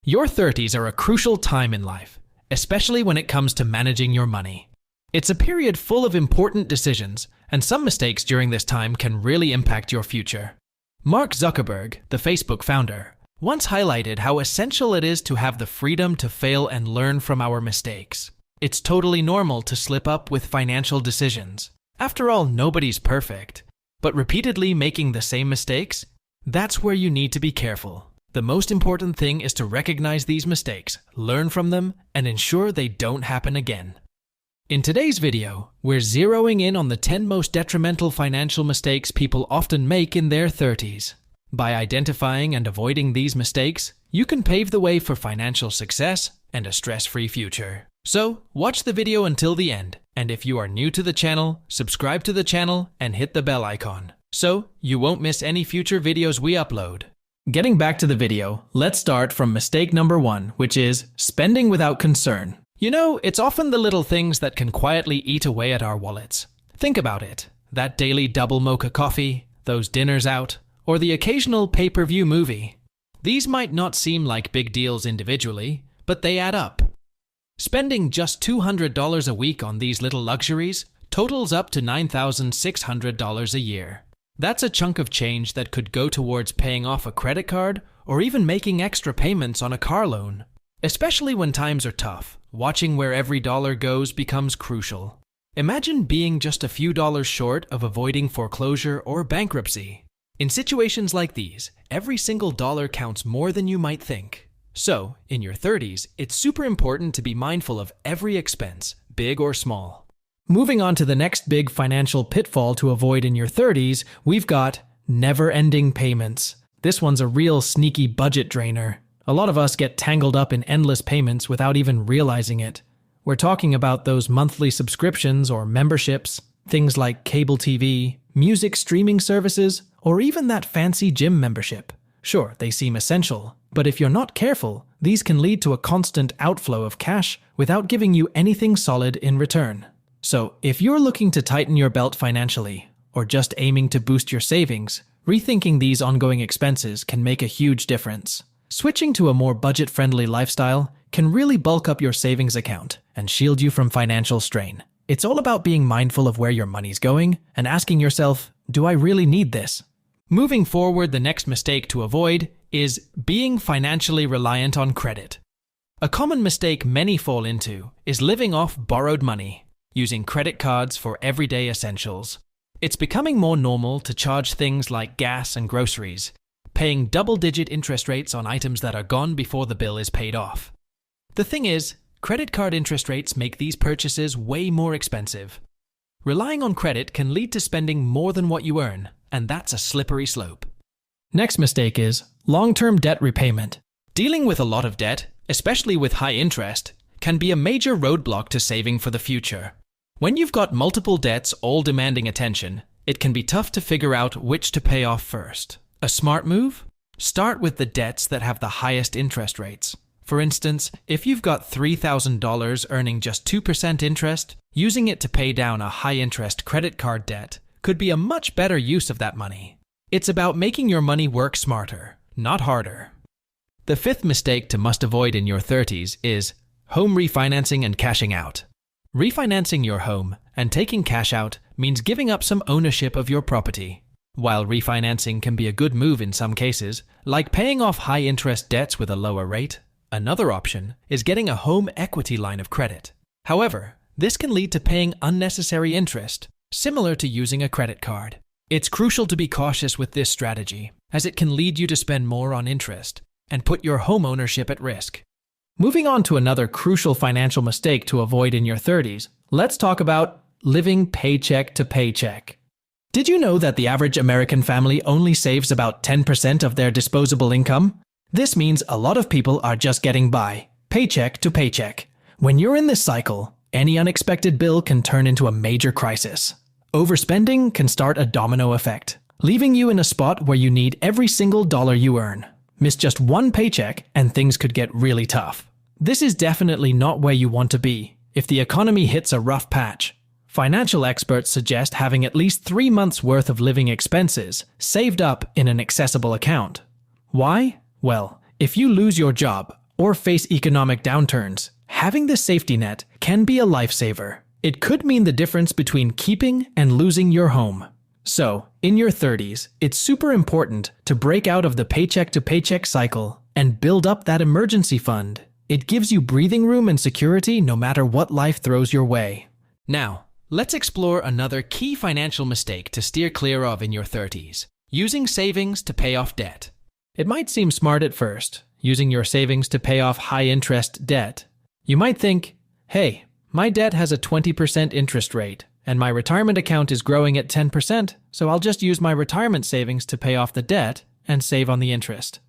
Your 30s are a crucial time in life, especially when it comes to managing your money. It's a period full of important decisions, and some mistakes during this time can really impact your future. Mark Zuckerberg, the Facebook founder, once highlighted how essential it is to have the freedom to fail and learn from our mistakes. It's totally normal to slip up with financial decisions. After all, nobody's perfect. But repeatedly making the same mistakes? That's where you need to be careful. The most important thing is to recognize these mistakes, learn from them, and ensure they don't happen again. In today's video, we're zeroing in on the 10 most detrimental financial mistakes people often make in their 30s. By identifying and avoiding these mistakes, you can pave the way for financial success and a stress-free future. So, watch the video until the end, and if you are new to the channel, subscribe to the channel and hit the bell icon, so you won't miss any future videos we upload. Getting back to the video, let's start from mistake number 1, which is spending without concern. You know, it's often the little things that can quietly eat away at our wallets. Think about it. That daily double mocha coffee, those dinners out, or the occasional pay-per-view movie. These might not seem like big deals individually, but they add up. Spending just $200 a week on these little luxuries totals up to $9,600 a year. That's a chunk of change that could go towards paying off a credit card or even making extra payments on a car loan. Especially when times are tough, watching where every dollar goes becomes crucial. Imagine being just a few dollars short of avoiding foreclosure or bankruptcy. In situations like these, every single dollar counts more than you might think. So, in your 30s, it's super important to be mindful of every expense, big or small. Moving on to the next big financial pitfall to avoid in your 30s, we've got never-ending payments. This one's a real sneaky budget drainer. A lot of us get tangled up in endless payments without even realizing it. We're talking about those monthly subscriptions or memberships, things like cable TV, music streaming services, or even that fancy gym membership. Sure, they seem essential, but if you're not careful, these can lead to a constant outflow of cash without giving you anything solid in return. So, if you're looking to tighten your belt financially, or just aiming to boost your savings, rethinking these ongoing expenses can make a huge difference. Switching to a more budget-friendly lifestyle can really bulk up your savings account and shield you from financial strain. It's all about being mindful of where your money's going and asking yourself, do I really need this? Moving forward, the next mistake to avoid is being financially reliant on credit. A common mistake many fall into is living off borrowed money, using credit cards for everyday essentials. It's becoming more normal to charge things like gas and groceries, paying double-digit interest rates on items that are gone before the bill is paid off. The thing is, credit card interest rates make these purchases way more expensive. Relying on credit can lead to spending more than what you earn, and that's a slippery slope. Next mistake is long-term debt repayment. Dealing with a lot of debt, especially with high interest, can be a major roadblock to saving for the future. When you've got multiple debts all demanding attention, it can be tough to figure out which to pay off first. A smart move? Start with the debts that have the highest interest rates. For instance, if you've got $3,000 earning just 2% interest, using it to pay down a high-interest credit card debt could be a much better use of that money. It's about making your money work smarter, not harder. The fifth mistake to must avoid in your 30s is home refinancing and cashing out. Refinancing your home and taking cash out means giving up some ownership of your property. While refinancing can be a good move in some cases, like paying off high-interest debts with a lower rate, another option is getting a home equity line of credit. However, this can lead to paying unnecessary interest, similar to using a credit card. It's crucial to be cautious with this strategy, as it can lead you to spend more on interest and put your home ownership at risk. Moving on to another crucial financial mistake to avoid in your 30s, let's talk about living paycheck to paycheck. Did you know that the average American family only saves about 10% of their disposable income? This means a lot of people are just getting by, paycheck to paycheck. When you're in this cycle, any unexpected bill can turn into a major crisis. Overspending can start a domino effect, leaving you in a spot where you need every single dollar you earn. Miss just one paycheck and things could get really tough. This is definitely not where you want to be if the economy hits a rough patch. Financial experts suggest having at least 3 months' worth of living expenses saved up in an accessible account. Why? Well, if you lose your job, or face economic downturns, having this safety net can be a lifesaver. It could mean the difference between keeping and losing your home. So, in your 30s, it's super important to break out of the paycheck-to-paycheck cycle and build up that emergency fund. It gives you breathing room and security no matter what life throws your way. Now, let's explore another key financial mistake to steer clear of in your 30s: using savings to pay off debt. It might seem smart at first, using your savings to pay off high-interest debt. You might think, hey, my debt has a 20% interest rate, and my retirement account is growing at 10%, so I'll just use my retirement savings to pay off the debt and save on the interest.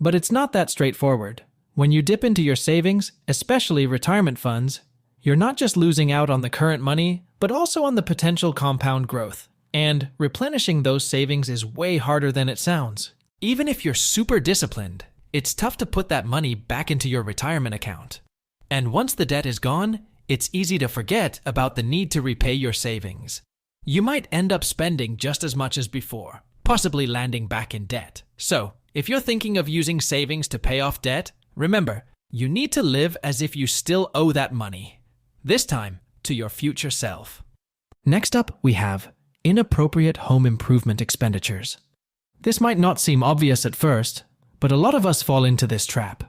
But it's not that straightforward. When you dip into your savings, especially retirement funds, you're not just losing out on the current money, but also on the potential compound growth. And replenishing those savings is way harder than it sounds. Even if you're super disciplined, it's tough to put that money back into your retirement account. And once the debt is gone, it's easy to forget about the need to repay your savings. You might end up spending just as much as before, possibly landing back in debt. So, if you're thinking of using savings to pay off debt, remember, you need to live as if you still owe that money. This time, to your future self. Next up, we have inappropriate home improvement expenditures. This might not seem obvious at first, but a lot of us fall into this trap.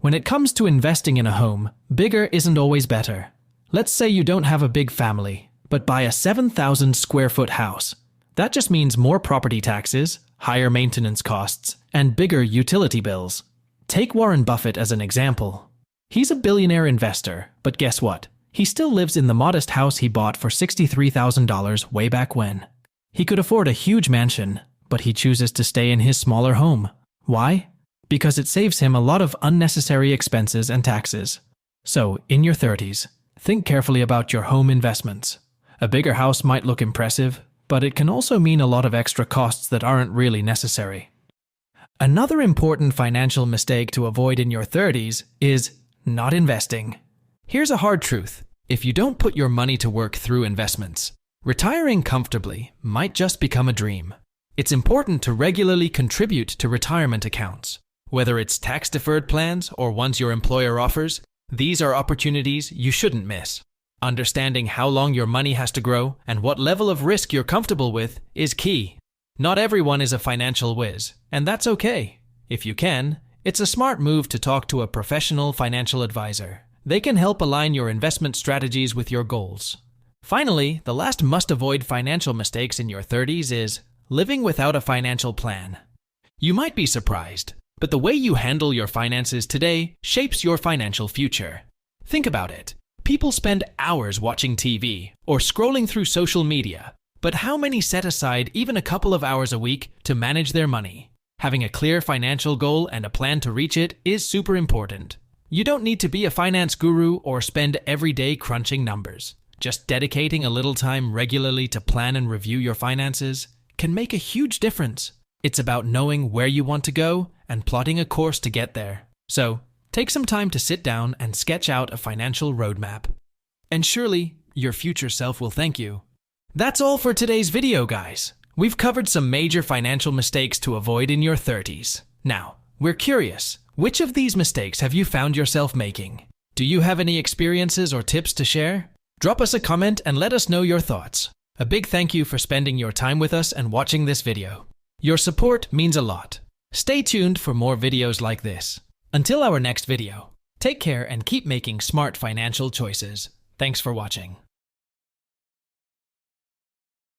When it comes to investing in a home, bigger isn't always better. Let's say you don't have a big family, but buy a 7,000 square foot house. That just means more property taxes, higher maintenance costs, and bigger utility bills. Take Warren Buffett as an example. He's a billionaire investor, but guess what? He still lives in the modest house he bought for $63,000 way back when. He could afford a huge mansion, but he chooses to stay in his smaller home. Why? Because it saves him a lot of unnecessary expenses and taxes. So, in your 30s, think carefully about your home investments. A bigger house might look impressive, but it can also mean a lot of extra costs that aren't really necessary. Another important financial mistake to avoid in your 30s is not investing. Here's a hard truth. If you don't put your money to work through investments, retiring comfortably might just become a dream. It's important to regularly contribute to retirement accounts. Whether it's tax-deferred plans or ones your employer offers, these are opportunities you shouldn't miss. Understanding how long your money has to grow and what level of risk you're comfortable with is key. Not everyone is a financial whiz, and that's okay. If you can, it's a smart move to talk to a professional financial advisor. They can help align your investment strategies with your goals. Finally, the last must-avoid financial mistakes in your 30s is living without a financial plan. You might be surprised, but the way you handle your finances today shapes your financial future. Think about it. People spend hours watching TV or scrolling through social media, but how many set aside even a couple of hours a week to manage their money? Having a clear financial goal and a plan to reach it is super important. You don't need to be a finance guru or spend every day crunching numbers. Just dedicating a little time regularly to plan and review your finances can make a huge difference. It's about knowing where you want to go and plotting a course to get there. So, take some time to sit down and sketch out a financial roadmap. And surely, your future self will thank you. That's all for today's video, guys. We've covered some major financial mistakes to avoid in your 30s. Now, we're curious, which of these mistakes have you found yourself making? Do you have any experiences or tips to share? Drop us a comment and let us know your thoughts. A big thank you for spending your time with us and watching this video. Your support means a lot. Stay tuned for more videos like this. Until our next video, take care and keep making smart financial choices. Thanks for watching.